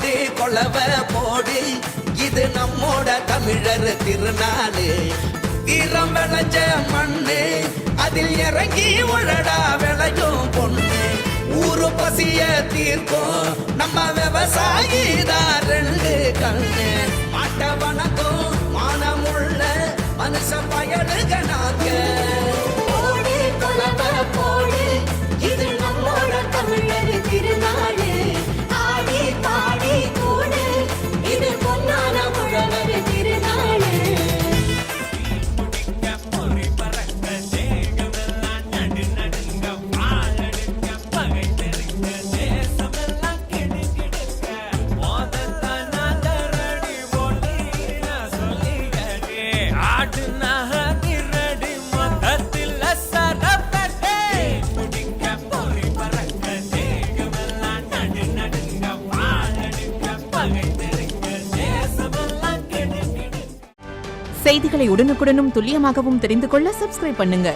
போடு கொலவ போடு, இது நம்மோட தமிழர் திருநாளு. வீரம் விளைஞ்ச மண்ணு, அதில் இறங்கி உழடா விளையும் பொண்ணு. ஊரு பசிய தீர்க்கும் நம்ம விவசாயி தான் ரெண்டு கண்ணு. மாட்ட வணக்கம் மானமுள்ள மனுஷ பயலுக நாங்க. போடு கொலவ போடு, இது நம்மோட தமிழர் திருநாடு. ஆடி பாடி கூடு, இது பொன்னான உழவர் திருநாடு. செய்திகளை உடனுக்குடனும் துல்லியமாகவும் தெரிந்து கொள்ள சப்ஸ்கிரைப் பண்ணுங்க.